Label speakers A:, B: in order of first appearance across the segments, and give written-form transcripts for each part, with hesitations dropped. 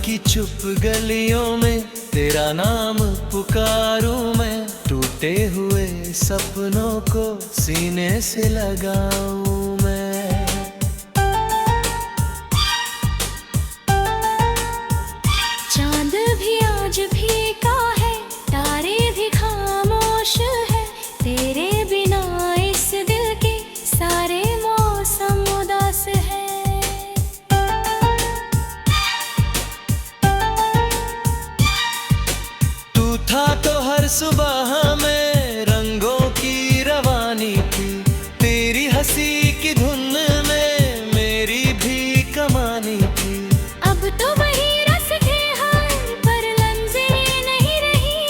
A: की चुप गलियों में तेरा नाम पुकारूं मैं, टूटे हुए सपनों को सीने से लगाऊं मैं।
B: चांद भी आज फीका है, तारे भी खामोश है, तेरे बिना इस दिल के सारे मौसम उदास है।
A: तू था तो हर सुबह में रंगों की रवानी थी, तेरी हंसी की धुन में मेरी भी कमानी थी।
B: अब तो वही रस थे हर पर लम्जे नहीं रही,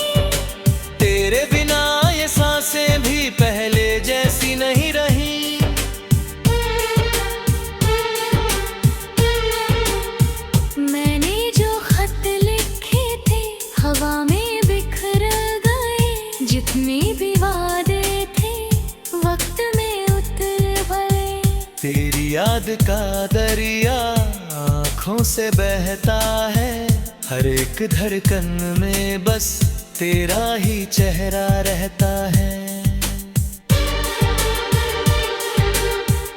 A: तेरे बिना ये सांसें भी पहले जैसी नहीं रही।
B: मैंने जो खत लिखे थे हवा में बिखर गए, जितने भी वादे थे वक्त में उतर गए।
A: तेरी याद का दरिया आँखों से बहता है, हर एक धड़कन में बस तेरा ही चेहरा रहता है।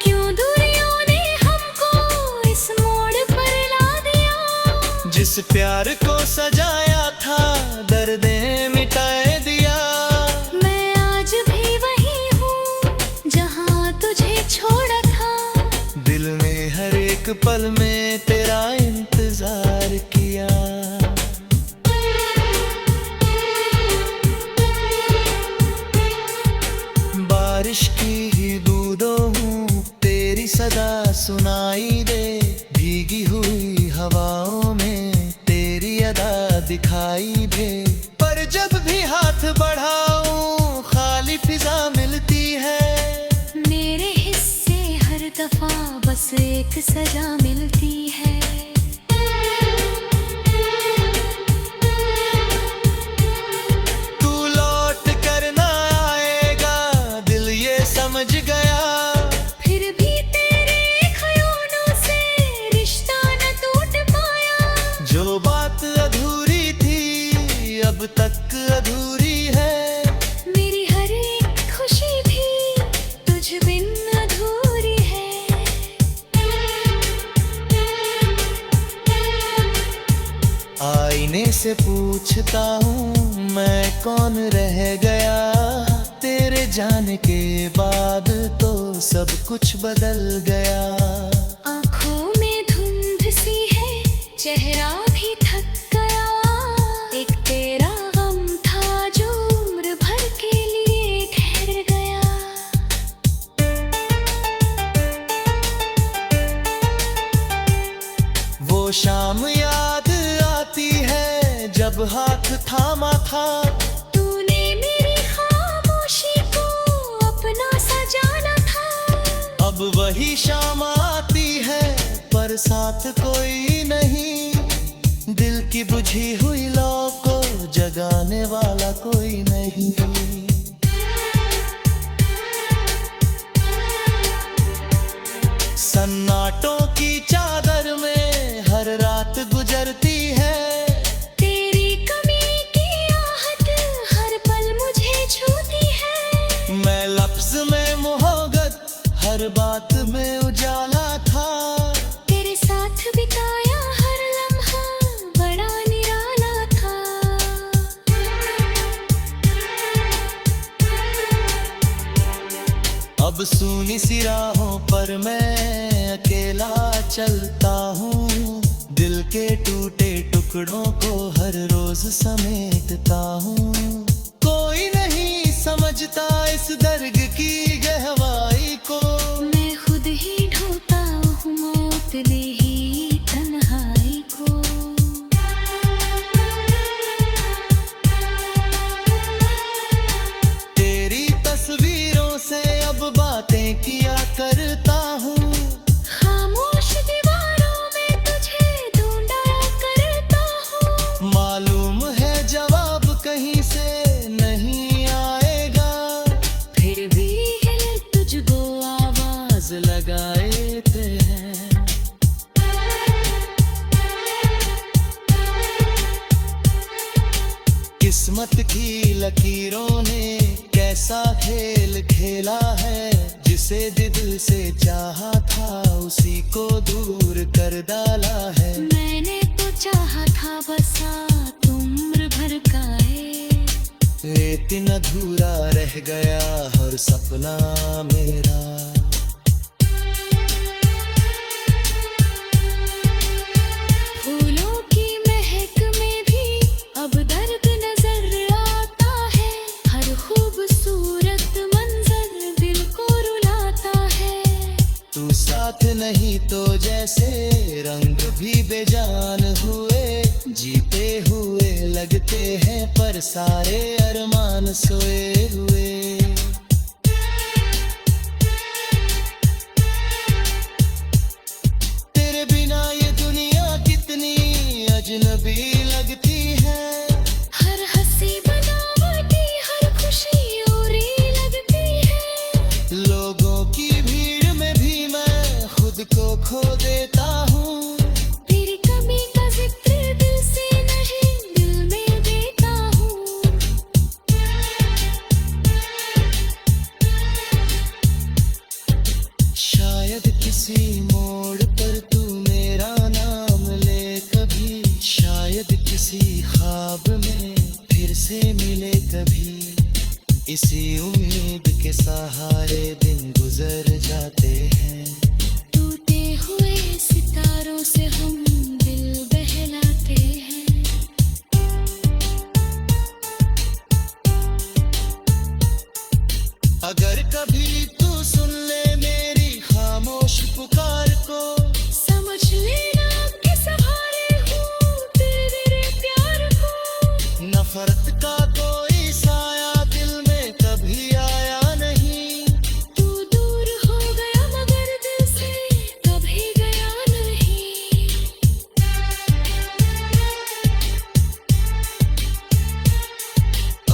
B: क्यों दूरियों ने हमको इस मोड़ पर ला दिया,
A: जिस प्यार को सजाया था दर्दे मिटाए दिया।
B: मैं आज भी वही हूँ जहाँ तुझे छोड़ा था,
A: दिल ने हर एक पल में तेरा इंतजार किया। बारिश की ही बूंदों हूँ तेरी सदा सुनाई दे, भीगी हुई हवाओं में तेरी अदा दिखाई दे। पर जब भी हाथ बढ़ाऊं खाली फिजा मिलती है,
B: मेरे हिस्से हर दफा बस एक सजा मिलती है।
A: तू लौट कर ना आएगा दिल ये समझ गया,
B: फिर भी तेरे ख्यालों से रिश्ता न टूट पाया।
A: जो बात अधूरी थी अब तक अधूरी है।
B: मेरी हर एक खुशी भी तुझ बिन अधूरी है।
A: आईने से पूछता हूँ मैं कौन रह गया, तेरे जाने के बाद तो सब कुछ बदल गया।
B: आँखों में धुंध सी है, चेहरा भी थक गया, एक तेरा गम था जो उम्र भर के लिए ठहर गया।
A: वो शाम याद आती है जब हाथ थामा था,
B: तूने मेरी खामोशी को अपना सा जाना था।
A: अब वही शाम आती है पर साथ कोई नहीं, दिल की बुझी हुई लौ को जगाने वाला कोई नहीं। सन्नाटों की चादर में हर रात गुजरती है,
B: तेरी कमी की आहट हर पल मुझे छूती है।
A: मैं लफ्ज में मोहब्बत हर बात में उजाला था,
B: तेरे साथ बिताया हर लम्हा बड़ा निराला था।
A: अब सूनी सी राहों पर मैं अकेला चलता हूँ, दिल के टूटे टुकड़ों को हर रोज समेटता हूँ। कोई नहीं समझता इस दर्द की गहराई को,
B: मैं खुद ही ढोता हूँ उतली ही तन्हाई को।
A: तेरी तस्वीरों से अब बातें किया करता हूँ,
B: खामोश दीवारों में तुझे ढूंढा करता हूँ।
A: मालूम है जवाब कहीं से नहीं आएगा,
B: फिर भी है तुझ
A: किस्मत की लकीरों ने कैसा खेल खेला है, जिसे दिल से चाहा था उसी को दूर कर डाला है।
B: मैंने तो चाहा था बसा उम्र भर का है,
A: लेकिन अधूरा रह गया हर सपना मेरा।
B: फूलों की महक में भी अब दर्द नजर आता है, हर खूबसूरत मंजर दिल को रुलाता है।
A: तू साथ नहीं तो जैसे रंग भी बेजान हुए, जीते हुए लगते हैं पर सारे अरमान सोए हुए। तेरे बिना ये दुनिया कितनी अजनबी लगती है,
B: हर हंसी बनावटी हर खुशी औरी लगती है।
A: लोगों की भीड़ में भी मैं खुद को खो देता हूँ।
B: तेरी कमी का जिक्र दिल से नहीं दिल में देता हूँ।
A: शायद किसी मोड़ पर तू मेरा नाम ले कभी, शायद किसी ख्वाब में फिर से मिले कभी। इसी उम्मीद के सहारे दिन गुजर जाते हैं।
B: टूटे हुए सितारों से हम दिल बहलाते हैं।
A: अगर कभी तू सुन ले मेरी खामोश पुकार को,
B: समझ लेना कि सहारे हूँ तेरे प्यार को।
A: नफरत का कोई साया दिल में कभी आया नहीं।
B: तू दूर हो गया मगर दिल से कभी गया नहीं।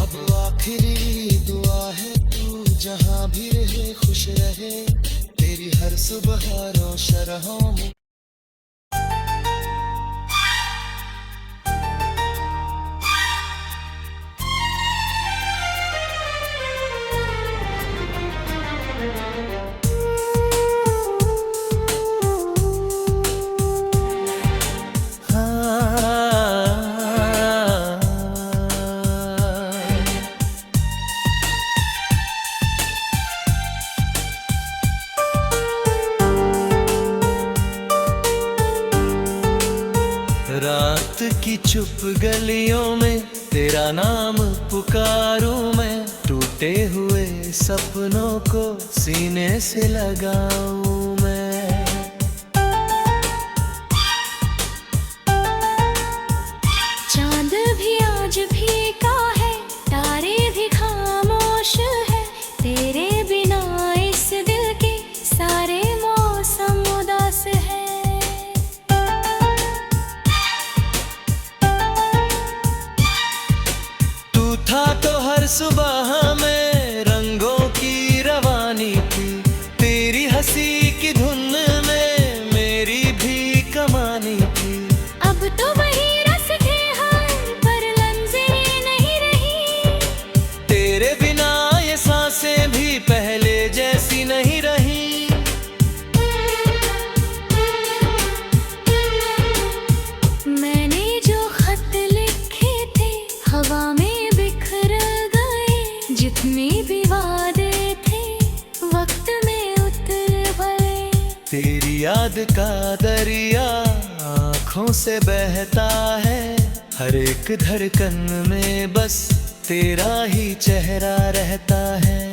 A: अब आखिरी दुआ है तू जहाँ भी रहे खुश रहे, तेरी हर सुबह रोशन रहो। रात की चुप गलियों में तेरा नाम पुकारूं मैं, टूटे हुए सपनों को सीने से लगाऊं मैं।
B: चांद भी आज फीका है, तारे भी खामोश है, तेरे बिना इस दिल के सारे मौसम उदास है।
A: तू था तो हर सुबह में रंगों की रवानी थी, तेरी हंसी की धुन में मेरी भी कमानी थी।
B: अब तो वही रस थे हर पर लम्जे नहीं रही,
A: तेरे बिना ये सांसें भी पहले जैसी नहीं रही।
B: मैंने जो खत लिखे थे हवा में बिखर गए, जितने भी वादे थे वक्त में उतर गए।
A: तेरी याद का दरिया आँखों से बहता है, हर एक धड़कन में बस तेरा ही चेहरा रहता है।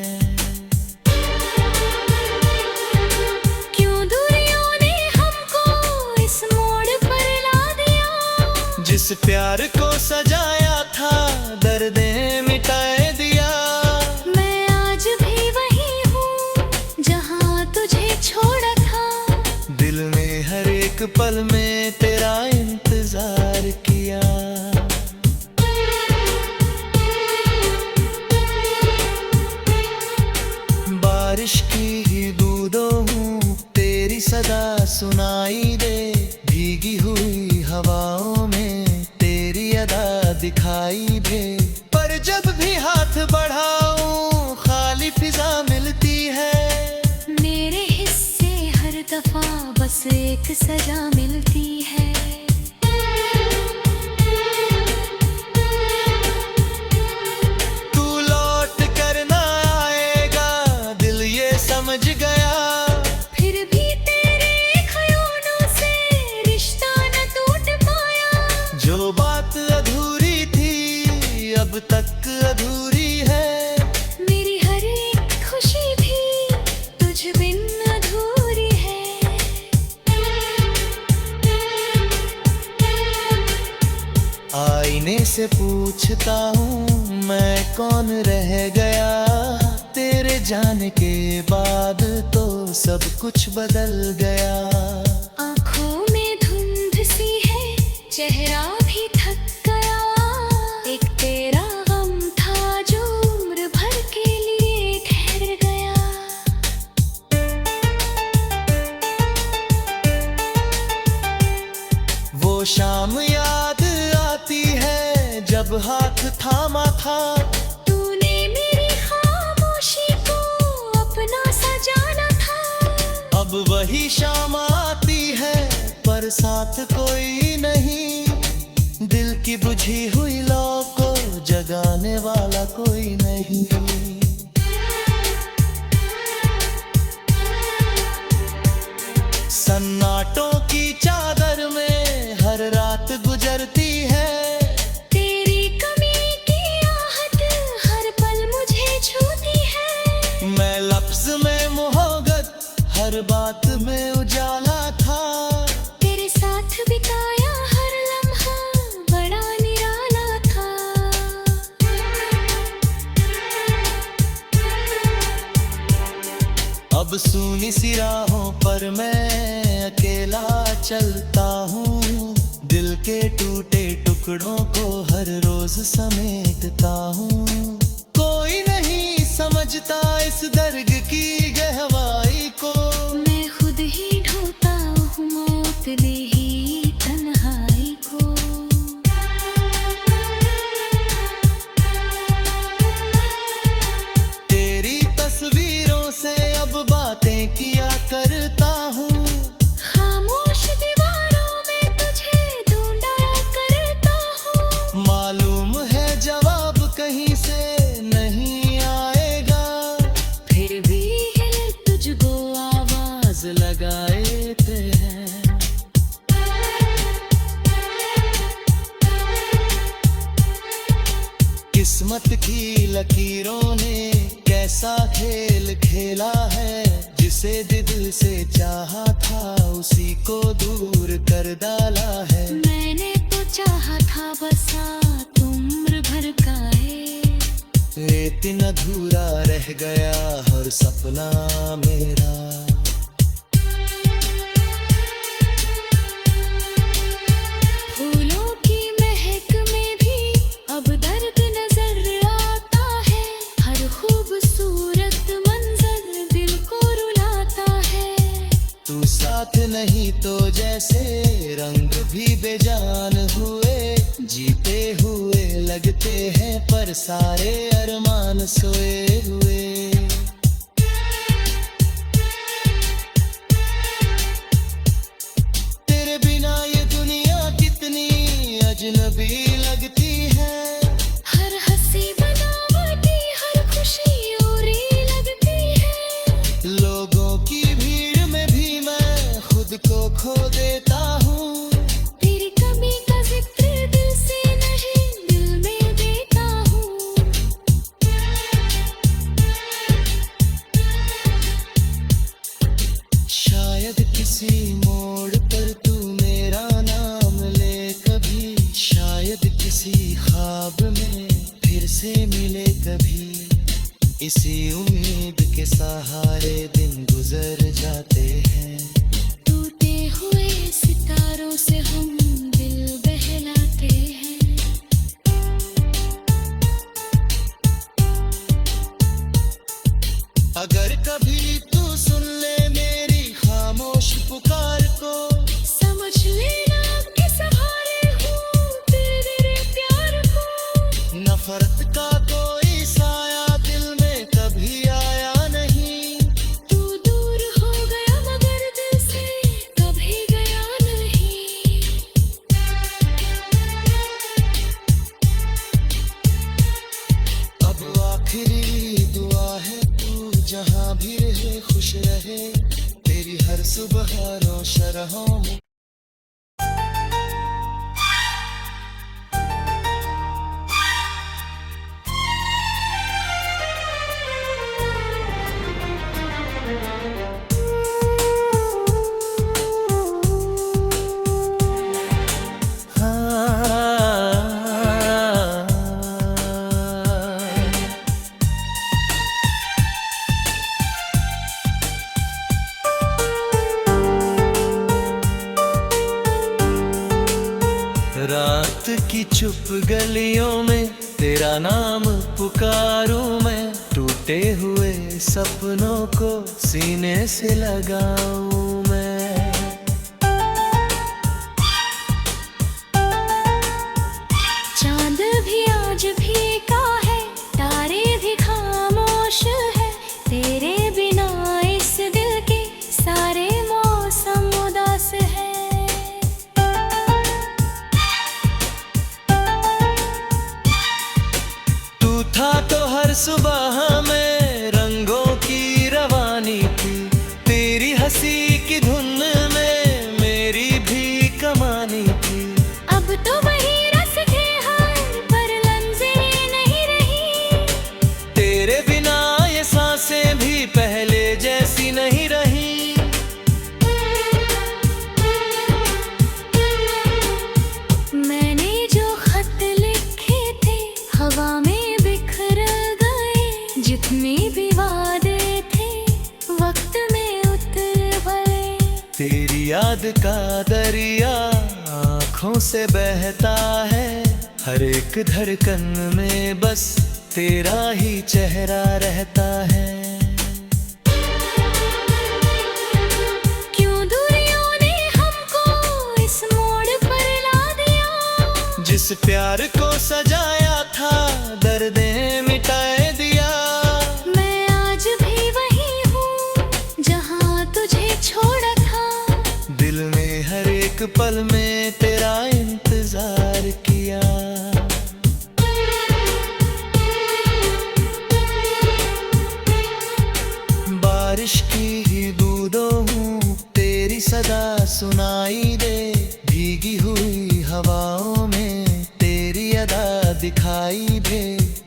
B: क्यों दूरियों ने हमको इस मोड़ पर ला दिया,
A: जिस प्यार को सजाया था दर्दें मिटाए दिया।
B: मैं आज भी वही हूँ जहाँ तुझे छोड़ा था,
A: दिल ने हर एक पल में तेरा इंतजार किया। बारिश की ही बूंदों हूँ तेरी सदा सुनाई दे, भीगी हुई हवाओं में तेरी अदा दिखाई दे। पर जब भी हाथ बढ़ाऊं खाली फिजा मिलती है।
B: मेरे हिस्से हर दफा बस एक सजा मिलती है।
A: तू लौट कर ना आएगा दिल ये समझ गया,
B: फिर भी तेरे ख्यालों से रिश्ता न टूट पाया।
A: जो बात अधूरी थी अब तक अधूरी है।
B: मेरी हर एक खुशी भी तुझ बिन अधूरी है।
A: आईने से पूछता हूँ मैं कौन रह गया, तेरे जाने के बाद तो सब कुछ बदल गया।
B: आँखों में धुंध सी है, चेहरा भी थक गया। एक तेरा गम था जो उम्र भर के लिए ठहर गया।
A: वो शाम याद आती है जब हाथ थामा था।
B: तूने मेरी खामोशी को अपना सजाना था।
A: अब वही शाम आती है पर साथ कोई नहीं। दिल की बुझी हुई लौ को जगाने वाला कोई नहीं। सन्नाटों की चादर में हर रात गुजरती है।
B: तेरी कमी की आहट हर पल मुझे छूती है।
A: मैं लफ्ज में मोहब्बत हर बात में उजाला था।
B: तेरे साथ बिताया हर लम्हा बड़ा निराला था।
A: अब सूनी सी राहों पर मैं अकेला चलता हूँ। दिल के टूटे टुकड़ों को हर रोज समेटता हूँ। कोई नहीं समझता इस दर्द की गहराई को।
B: मैं खुद ही ढोता हूँ मौत ने ही तन्हाई को।
A: तेरी तस्वीरों से अब बातें किया करता हूँ।
B: खामोश दीवारों में तुझे ढूंढा करता हूँ।
A: मालूम है जवाब कहीं से नहीं आएगा,
B: फिर भी है तुझको
A: आवाज लगाए थे हैं। किस्मत की लकीरों ने कैसा खेल खेला है। जिसे दिल से चाहा था उसी को दूर कर डाला है।
B: मैंने तो चाहा था बसा उम्र भर का है।
A: लेकिन अधूरा रह गया हर सपना मेरा।
B: फूलों की महक में भी अब दर्द नजर आता है। हर खूबसूरत मंजर दिल को रुलाता है।
A: तू साथ नहीं तो जैसे रंग भी बेजान हुए। जीते हुए लगते हैं पर सारे अरमान सोए हुए। तेरे बिना ये दुनिया कितनी अजनबी लगती है।
B: हर हंसी बनावटी हर खुशी औरी लगती है।
A: लोगों की भीड़ में भी मैं खुद को खो देता हूँ।
B: तेरी कमी का जिक्र दिल से नहीं दिल में देता हूँ।
A: शायद किसी मोड़ पर तू मेरा नाम ले कभी। शायद किसी ख्वाब में फिर से मिले कभी। इसी उम्मीद के सहारे दिन गुजर जाते हैं।
B: टूटे हुए सितारों से हम दिल बहलाते हैं।
A: अगर कभी तू सुन ले मेरी खामोश पुकार को।
B: समझ लेना कि सहारे हूँ तेरे प्यार को।
A: नफरत का सुबह रोशरहों में। रात की चुप गलियों में तेरा नाम पुकारूं मैं, टूटे हुए सपनों को सीने से लगाऊं मैं।
B: चांद भी आज फीका है, तारे भी खामोश है, तेरे बिना इस दिल के सारे मौसम उदास है।
A: था तो हर सुबह में रंगों की रवानी थी, तेरी हंसी की धुन में मेरी भी कमानी थी।
B: अब तो वही रस थे हर पर लम्जे नहीं रही,
A: तेरे बिना ये सांसें भी पहले जैसी नहीं रही।
B: मैंने जो खत लिखे थे हवा में जितने भी वादे थे वक्त में उतर गए।
A: तेरी याद का दरिया आँखों से बहता है, हर एक धड़कन में बस तेरा ही चेहरा रहता है।
B: क्यों दूरियों ने हमको इस मोड़ पर ला दिया,
A: जिस प्यार को सजाया था दर्दे मिटाए दिया।
B: छोड़ा था
A: दिल ने हर एक पल में तेरा इंतजार किया। बारिश की ही बूंदों हूँ तेरी सदा सुनाई दे, भीगी हुई हवाओं में तेरी अदा दिखाई दे।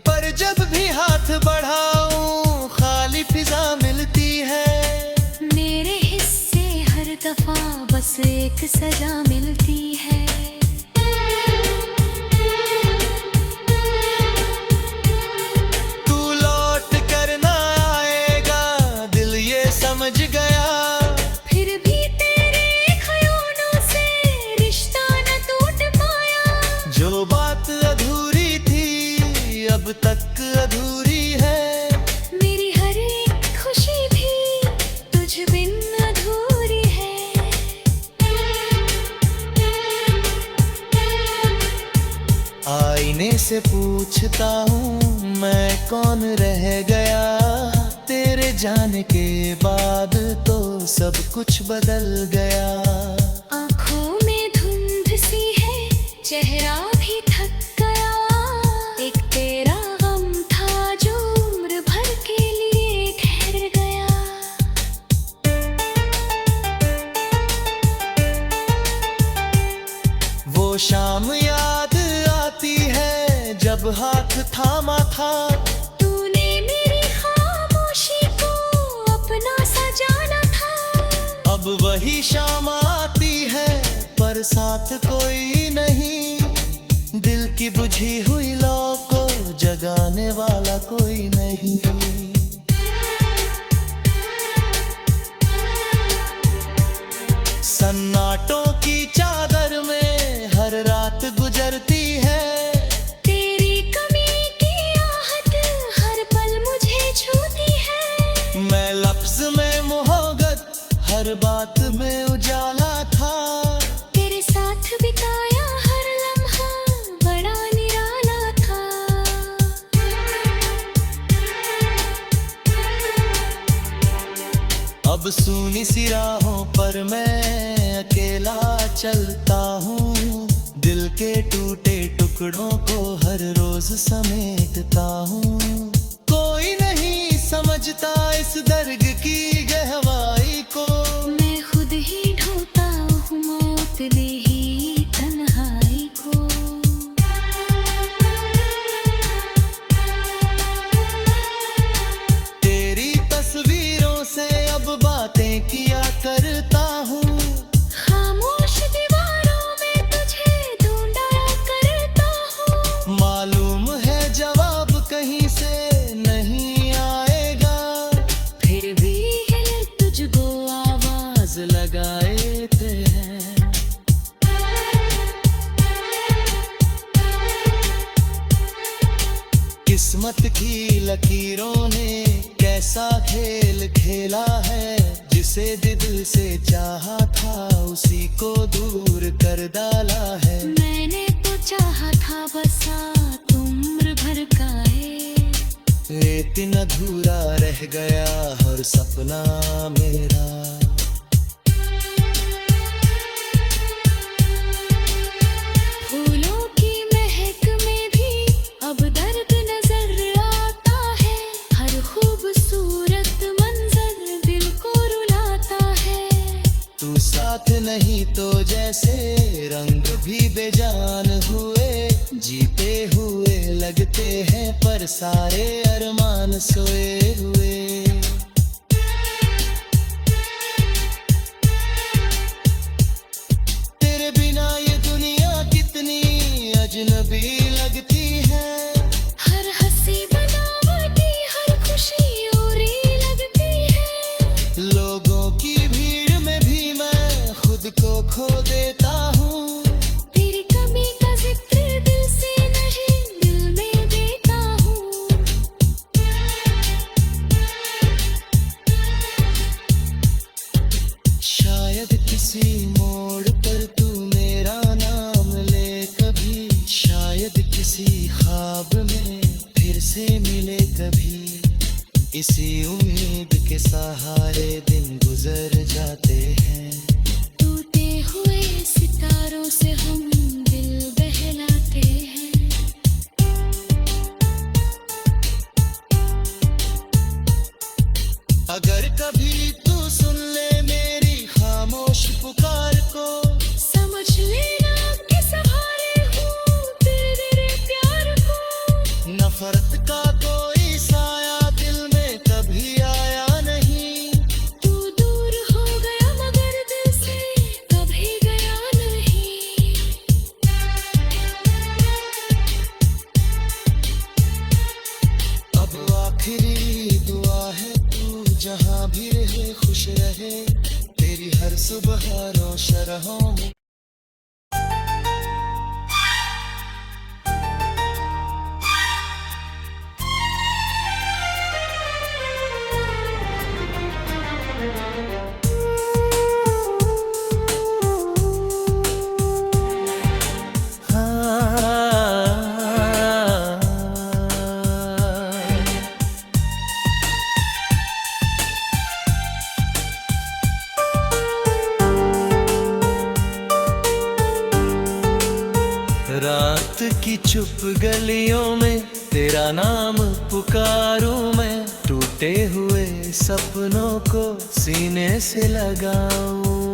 A: पर जब भी हाथ बढ़ाऊं खाली फिजा मिलती है,
B: दफा बस एक सजा मिलती है।
A: तू लौट कर ना आएगा दिल ये समझ गया,
B: फिर भी तेरे ख्यालों से रिश्ता न टूट पाया।
A: जो बात अधूरी थी अब तक अधूरी है,
B: मेरी हर एक खुशी भी तुझ बिन
A: आईने से पूछता हूँ मैं कौन रह गया, तेरे जाने के बाद तो सब कुछ बदल गया।
B: आँखों में धुंध सी है, चेहरा भी थक गया, एक तेरा गम था जो उम्र भर के लिए ठहर गया।
A: वो शाम याद आती है जब हाथ थामा था,
B: तूने मेरी खामोशी को अपना सा जाना था।
A: अब वही शाम आती है पर साथ कोई नहीं, दिल की बुझी हुई लौ को जगाने वाला कोई नहीं। सन्नाटों की चादर में हर रात गुजरती है,
B: तेरी कमी की आहट हर पल मुझे छूती है।
A: मैं लफ्ज में मोहब्बत हर बात में उजाला था,
B: तेरे साथ बिताया हर लम्हा बड़ा निराला था।
A: अब सूनी सी राहों पर मैं अकेला चलता हूँ, दिल के टूटे टुकड़ों को हर रोज समेटता हूँ। कोई नहीं समझता इस दर्द की गहराई को,
B: मैं खुद
A: किस्मत की लकीरों ने कैसा खेल खेला है, जिसे दिल से चाहा था उसी को दूर कर डाला है।
B: मैंने तो चाहा था बसा उम्र भर का है,
A: लेकिन अधूरा रह गया हर सपना मेरा।
B: फूलों की महक में भी अब दर्द नजर आता है, हर खूबसूरत मंजर दिल को रुलाता है।
A: तू साथ नहीं तो जैसे रंग भी बेजान हुए, जीते हुए लगते हैं पर सारे अरमान सोए हुए। तेरे बिना ये दुनिया कितनी अजनबी लगती है,
B: हर हंसी बनावटी हर खुशी औरी लगती है।
A: लोगों की भीड़ में भी मैं खुद को खो देता हूँ।
B: तेरी कमी का जिक्र दिल से नहीं दिल में देता हूँ।
A: शायद किसी मोड़ पर तू मेरा नाम ले कभी, शायद किसी ख्वाब में फिर से मिले कभी। इसी उम्मीद के सहारे दिन गुजर जाते हैं।
B: टूटे हुए सितारों से हम दिल बहलाते हैं।
A: अगर कभी तू सुन ले मेरी खामोश पुकार को,
B: समझ लेना कि सहारे हूँ तेरे प्यार को।
A: नफरत का कोई साया दिल में कभी आया नहीं।
B: तू दूर हो गया मगर दिल से कभी गया नहीं।
A: अब आखिरी दुआ है तू जहाँ भी रहे खुश रहे, तेरी हर सुबह रोशन रहो। रात की चुप गलियों में तेरा नाम पुकारूं मैं, टूटे हुए सपनों को सीने से लगाऊं।